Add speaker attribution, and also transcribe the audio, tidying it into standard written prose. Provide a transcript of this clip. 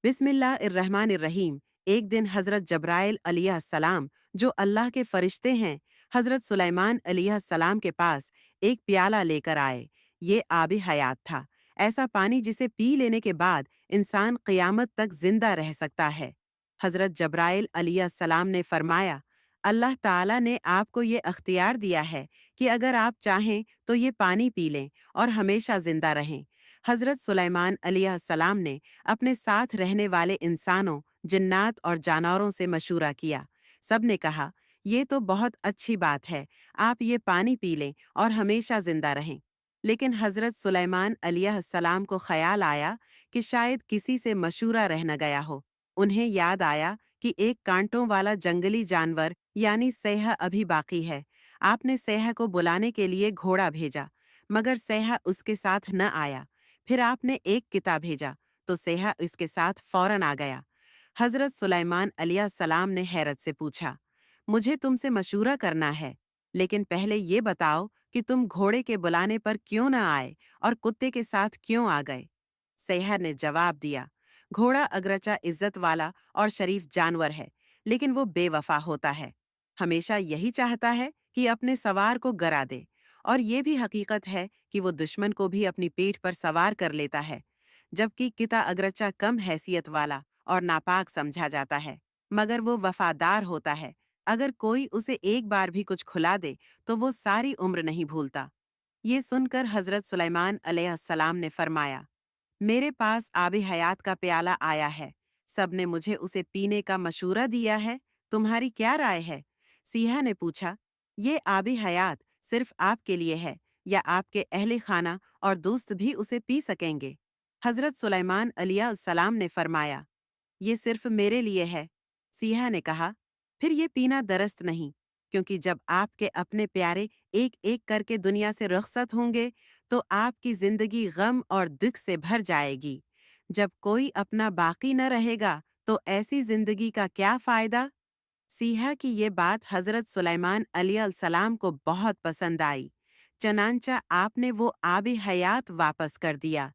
Speaker 1: बिस्मिल्लाहिर्रहमानिर्रहीम। एक दिन हज़रत जब्राइल अलैहिस्सलाम, जो अल्लाह के फरिश्ते हैं, हज़रत सुलेमान अलैहिस्सलाम के पास एक प्याला लेकर आए। ये आबी हयात था, ऐसा पानी जिसे पी लेने के बाद इंसान क़यामत तक जिंदा रह सकता है। हज़रत जब्राइल अलैहिस्सलाम ने फरमाया, अल्लाह ताला ने आपको ये अख्तियार दिया है कि अगर आप चाहें तो ये पानी पी लें और हमेशा जिंदा रहें। हज़रत सुलेमान अलैहिस्सलाम ने अपने साथ रहने वाले इंसानों, जिन्नात और जानवरों से मशूरा किया। सब ने कहा, ये तो बहुत अच्छी बात है, आप ये पानी पी लें और हमेशा जिंदा रहें। लेकिन हज़रत सुलेमान अलैहिस्सलाम को ख्याल आया कि शायद किसी से मशूरा रह न गया हो। उन्हें याद आया कि एक कांटों वाला जंगली जानवर यानी सैह अभी बाकी है। आपने सैह को बुलाने के लिए घोड़ा भेजा, मगर सैह उसके साथ न आया। फिर आपने एक किता भेजा तो सेहा इसके साथ फौरन आ गया। हज़रत सुलेमान अलैहिस्सलाम ने हैरत से पूछा, मुझे तुमसे मशूरा करना है, लेकिन पहले ये बताओ कि तुम घोड़े के बुलाने पर क्यों न आए और कुत्ते के साथ क्यों आ गए? सेहा ने जवाब दिया, घोड़ा अगरचा इज्जत वाला और शरीफ जानवर है, लेकिन वो बेवफा होता है। हमेशा यही चाहता है कि अपने सवार को गरा दे, और ये भी हकीकत है कि वो दुश्मन को भी अपनी पीठ पर सवार कर लेता है। जबकि किता अगरचा कम हैसियत वाला और नापाक समझा जाता है, मगर वो वफादार होता है। अगर कोई उसे एक बार भी कुछ खुला दे तो वो सारी उम्र नहीं भूलता। ये सुनकर हज़रत सुलेमान अलैहिस्सलाम ने फरमाया, मेरे पास आबे हयात का प्याला आया है, सबने मुझे उसे पीने का मशूरा दिया है, तुम्हारी क्या राय है? सिंहा ने पूछा, ये आबे हयात सिर्फ आपके लिए है या आपके अहले खाना और दोस्त भी उसे पी सकेंगे? हज़रत सुलेमान अलैहिस्सलाम ने फरमाया, ये सिर्फ मेरे लिए है। सिंहा ने कहा, फिर ये पीना दरस्त नहीं, क्योंकि जब आपके अपने प्यारे एक एक करके दुनिया से रुखसत होंगे तो आपकी जिंदगी गम और दुख से भर जाएगी। जब कोई अपना बाकी न रहेगा तो ऐसी जिंदगी का क्या फायदा? सिंहा की ये बात हज़रत सुलेमान अलैहिस्सलाम को बहुत पसंद आई। चनांचा आपने वो आबे हयात वापस कर दिया